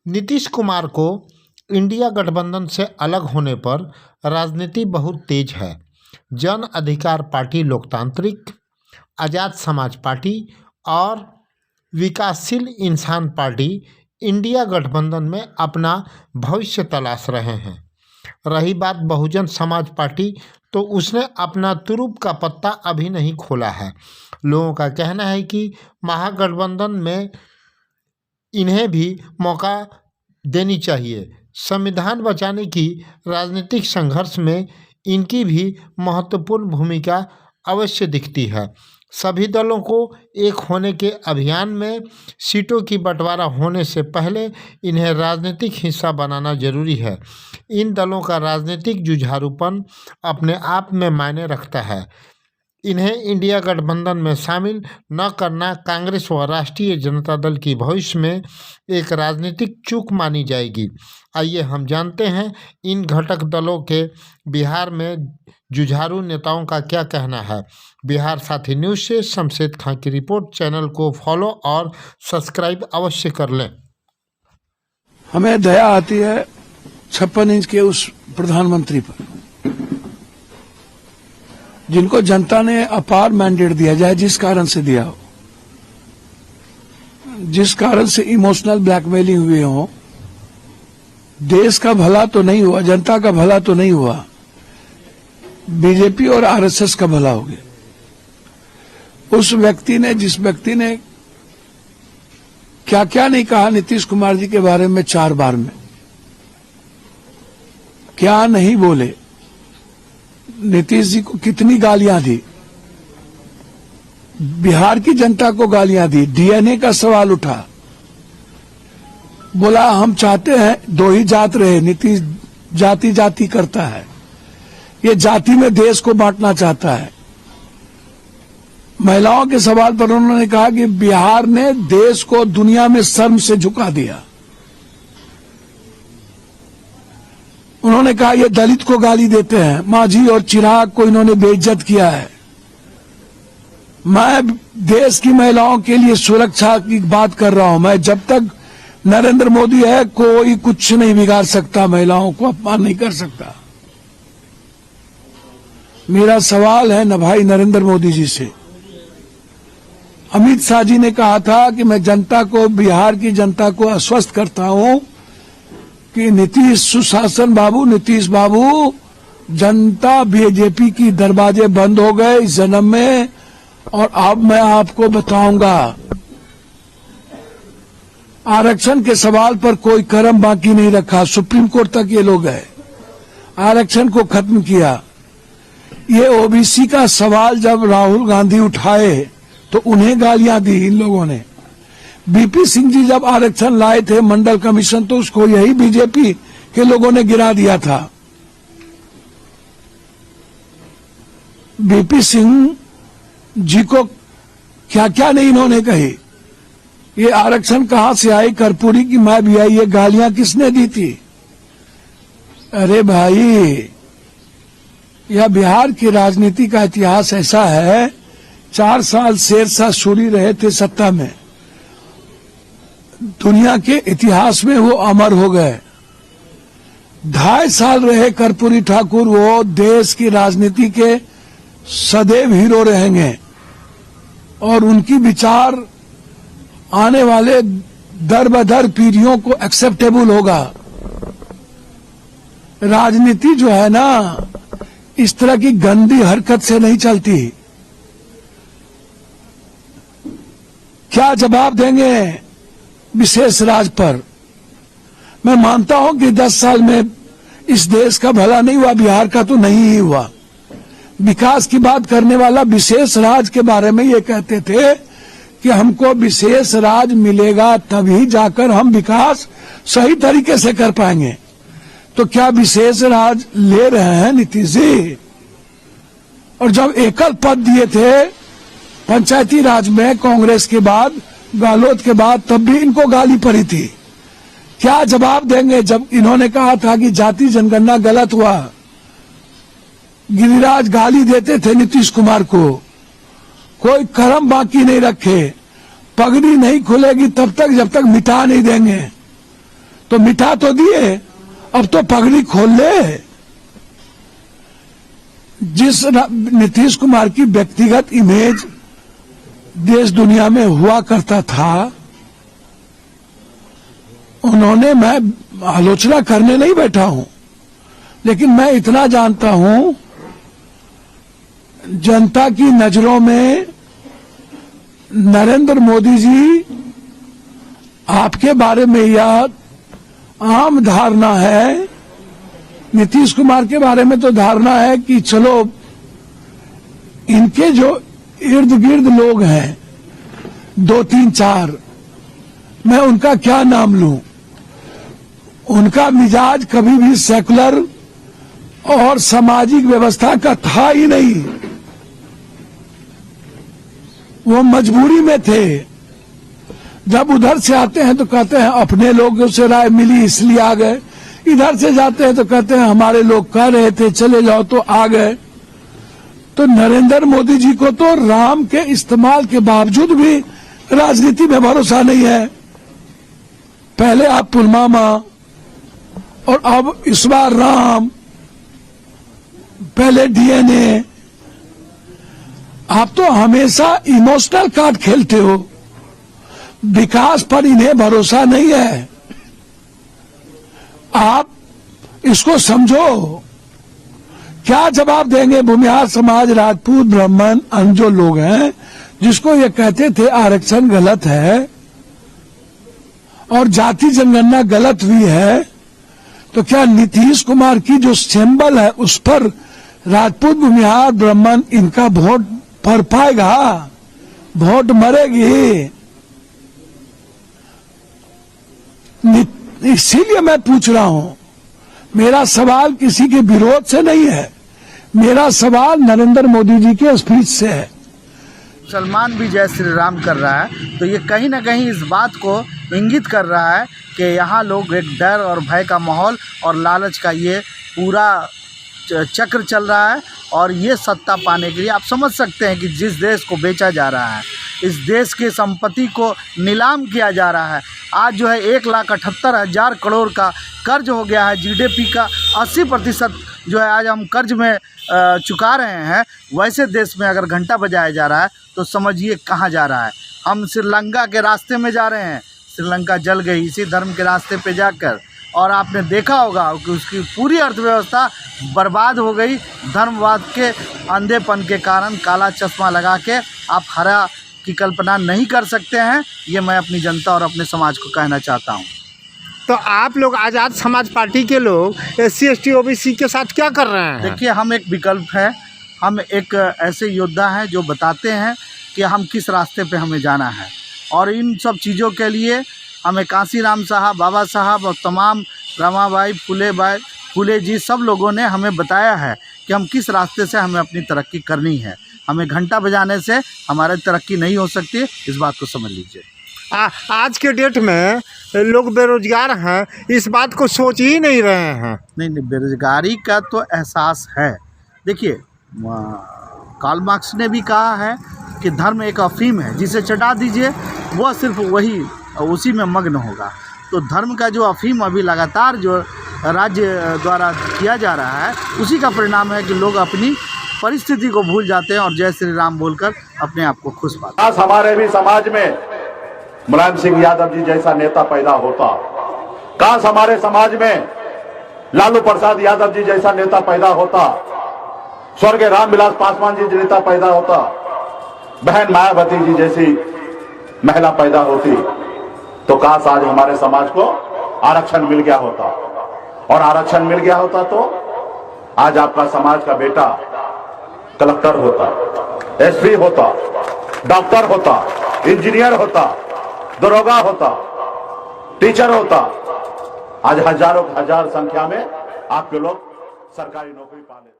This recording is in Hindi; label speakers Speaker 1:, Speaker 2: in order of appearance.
Speaker 1: नीतीश कुमार को इंडिया गठबंधन से अलग होने पर राजनीति बहुत तेज है। जन अधिकार पार्टी, लोकतांत्रिक आज़ाद समाज पार्टी और विकासशील इंसान पार्टी इंडिया गठबंधन में अपना भविष्य तलाश रहे हैं। रही बात बहुजन समाज पार्टी, तो उसने अपना तुरुप का पत्ता अभी नहीं खोला है। लोगों का कहना है कि महागठबंधन में इन्हें भी मौका देनी चाहिए। संविधान बचाने की राजनीतिक संघर्ष में इनकी भी महत्वपूर्ण भूमिका अवश्य दिखती है। सभी दलों को एक होने के अभियान में सीटों की बंटवारा होने से पहले इन्हें राजनीतिक हिस्सा बनाना जरूरी है। इन दलों का राजनीतिक जुझारूपन अपने आप में मायने रखता है। इन्हें इंडिया गठबंधन में शामिल न करना कांग्रेस व राष्ट्रीय जनता दल की भविष्य में एक राजनीतिक चूक मानी जाएगी। आइए हम जानते हैं इन घटक दलों के बिहार में जुझारू नेताओं का क्या कहना है। बिहार साथी न्यूज़ से शमशेद खां की रिपोर्ट। चैनल को फॉलो और सब्सक्राइब अवश्य कर लें।
Speaker 2: हमें दया आती है 56 इंच के उस प्रधानमंत्री पर, जिनको जनता ने अपार मैंडेट दिया, जाए जिस कारण से दिया हो, जिस कारण से इमोशनल ब्लैकमेलिंग हुए हो। देश का भला तो नहीं हुआ, जनता का भला तो नहीं हुआ, बीजेपी और आरएसएस का भला हो गया। उस व्यक्ति ने, जिस व्यक्ति ने क्या क्या नहीं कहा नीतीश कुमार जी के बारे में 4 बार में, क्या नहीं बोले, नीतीश जी को कितनी गालियां दी, बिहार की जनता को गालियां दी, डीएनए का सवाल उठा, बोला हम चाहते हैं 2 ही जात रहे। नीतीश जाति जाति करता है, ये जाति में देश को बांटना चाहता है। महिलाओं के सवाल पर उन्होंने कहा कि बिहार ने देश को दुनिया में शर्म से झुका दिया। उन्होंने कहा ये दलित को गाली देते हैं, मांझी और चिराग को इन्होंने बेइज्जत किया है। मैं देश की महिलाओं के लिए सुरक्षा की बात कर रहा हूं। मैं जब तक नरेंद्र मोदी है, कोई कुछ नहीं बिगाड़ सकता, महिलाओं को अपमान नहीं कर सकता। मेरा सवाल है न भाई नरेंद्र मोदी जी से। अमित शाह जी ने कहा था कि मैं जनता को, बिहार की जनता को आश्वस्त करता हूं कि नीतीश सुशासन बाबू, नीतीश बाबू, जनता बीजेपी की दरवाजे बंद हो गए इस जन्म में, और अब मैं आपको बताऊंगा। आरक्षण के सवाल पर कोई कर्म बाकी नहीं रखा, सुप्रीम कोर्ट तक ये लोग गए, आरक्षण को खत्म किया। ये ओबीसी का सवाल जब राहुल गांधी उठाए तो उन्हें गालियां दी इन लोगों ने। बीपी सिंह जी जब आरक्षण लाए थे मंडल कमीशन, तो उसको यही बीजेपी के लोगों ने गिरा दिया था। बीपी सिंह जी को क्या क्या नहीं इन्होंने कही। ये आरक्षण कहां से आई, कर्पूरी की मां भी आई, ये गालियां किसने दी थी? अरे भाई, यह बिहार की राजनीति का इतिहास ऐसा है। 4 साल शेरशाह सूरी रहे थे सत्ता में, दुनिया के इतिहास में वो अमर हो गए। 2.5 साल रहे कर्पूरी ठाकुर, वो देश की राजनीति के सदैव हीरो रहेंगे, और उनकी विचार आने वाले दर बदर पीढ़ियों को एक्सेप्टेबल होगा। राजनीति जो है ना, इस तरह की गंदी हरकत से नहीं चलती। क्या जवाब देंगे विशेष राज पर? मैं मानता हूं कि 10 साल में इस देश का भला नहीं हुआ, बिहार का तो नहीं ही हुआ। विकास की बात करने वाला विशेष राज के बारे में ये कहते थे कि हमको विशेष राज मिलेगा तभी जाकर हम विकास सही तरीके से कर पाएंगे। तो क्या विशेष राज ले रहे हैं नीतीश जी? और जब एकल पद दिए थे पंचायती राज में कांग्रेस के बाद, गहलोत के बाद, तब भी इनको गाली पड़ी थी। क्या जवाब देंगे जब इन्होंने कहा था कि जाति जनगणना गलत हुआ? गिरिराज गाली देते थे नीतीश कुमार को, कोई कर्म बाकी नहीं रखे। पगड़ी नहीं खुलेगी तब तक जब तक मिटा नहीं देंगे। तो मिटा तो दिए, अब तो पगड़ी खोल ले। जिस नीतीश कुमार की व्यक्तिगत इमेज देश दुनिया में हुआ करता था, उन्होंने, मैं आलोचना करने नहीं बैठा हूं, लेकिन मैं इतना जानता हूं, जनता की नजरों में नरेंद्र मोदी जी आपके बारे में यह आम धारणा है, नीतीश कुमार के बारे में तो धारणा है कि चलो इनके जो इर्द गिर्द लोग हैं 2-3-4, मैं उनका क्या नाम लूं, उनका मिजाज कभी भी सेकुलर और सामाजिक व्यवस्था का था ही नहीं। वो मजबूरी में थे। जब उधर से आते हैं तो कहते हैं अपने लोगों से राय मिली इसलिए आ गए, इधर से जाते हैं तो कहते हैं हमारे लोग कह रहे थे चले जाओ तो आ गए। तो नरेंद्र मोदी जी को तो राम के इस्तेमाल के बावजूद भी राजनीति में भरोसा नहीं है। पहले आप पुलवामा और अब इस बार राम, पहले डीएनए। आप तो हमेशा इमोशनल कार्ड खेलते हो, विकास पर इन्हें भरोसा नहीं है। आप इसको समझो। क्या जवाब देंगे भूमिहार समाज, राजपूत, ब्राह्मण, अन्य जो लोग हैं जिसको ये कहते थे आरक्षण गलत है और जाति जनगणना गलत हुई है, तो क्या नीतीश कुमार की जो सिंबल है उस पर राजपूत, भूमिहार, ब्राह्मण इनका वोट पड़ पाएगा? वोट मरेगी। इसीलिए मैं पूछ रहा हूं, मेरा सवाल किसी के विरोध से नहीं है, मेरा सवाल नरेंद्र मोदी जी के स्पीच से है।
Speaker 3: सलमान भी जय श्री राम कर रहा है, तो ये कहीं ना कहीं इस बात को इंगित कर रहा है कि यहाँ लोग एक डर और भय का माहौल और लालच का ये पूरा चक्र चल रहा है। और ये सत्ता पाने के लिए आप समझ सकते हैं कि जिस देश को बेचा जा रहा है, इस देश की संपत्ति को नीलाम किया जा रहा है। आज जो है 1,78,000 करोड़ का कर्ज हो गया है। जीडीपी का 80% जो है आज हम कर्ज में चुका रहे हैं। वैसे देश में अगर घंटा बजाया जा रहा है तो समझिए कहाँ जा रहा है। हम श्रीलंका के रास्ते में जा रहे हैं। श्रीलंका जल गई इसी धर्म के रास्ते पे जाकर, और आपने देखा होगा कि उसकी पूरी अर्थव्यवस्था बर्बाद हो गई धर्मवाद के अंधेपन के कारण। काला चश्मा लगा के आप हरा की कल्पना नहीं कर सकते हैं। ये मैं अपनी जनता और अपने समाज को कहना चाहता हूँ।
Speaker 1: तो आप लोग आज़ाद समाज पार्टी के लोग SC ST OBC के साथ क्या कर रहे हैं?
Speaker 3: देखिए, हम एक विकल्प है, हम एक ऐसे योद्धा हैं जो बताते हैं कि हम किस रास्ते पे हमें जाना है। और इन सब चीज़ों के लिए हमें कांसीराम साहब, बाबा साहब और तमाम रमाबाई, फुले जी, सब लोगों ने हमें बताया है कि हम किस रास्ते से हमें अपनी तरक्की करनी है। हमें घंटा बजाने से हमारी तरक्की नहीं हो सकती, इस बात को समझ लीजिए।
Speaker 1: आज के डेट में लोग बेरोजगार हैं, इस बात को सोच ही नहीं रहे हैं।
Speaker 3: नहीं, बेरोजगारी का तो एहसास है। देखिए, कार्ल मार्क्स ने भी कहा है कि धर्म एक अफीम है, जिसे चटा दीजिए वह सिर्फ वही उसी में मग्न होगा। तो धर्म का जो अफीम अभी लगातार जो राज्य द्वारा किया जा रहा है, उसी का परिणाम है कि लोग अपनी परिस्थिति को भूल जाते हैं और जय श्री राम बोलकर अपने आप को खुश पाते हैं।
Speaker 4: हमारे भी समाज में मुलायम सिंह यादव जी जैसा नेता पैदा होता, काश हमारे समाज में लालू प्रसाद यादव जी जैसा नेता पैदा होता, स्वर्गीय रामविलास पासवान जी नेता पैदा होता, बहन मायावती जी जैसी महिला पैदा होती, तो काश आज हमारे समाज को आरक्षण मिल गया होता। और आरक्षण मिल गया होता तो आज आपका समाज का बेटा कलेक्टर होता, SP होता, डॉक्टर होता, इंजीनियर होता, दरोगा होता, टीचर होता। आज हजारों हजार संख्या में आपके लोग सरकारी नौकरी पा लेते।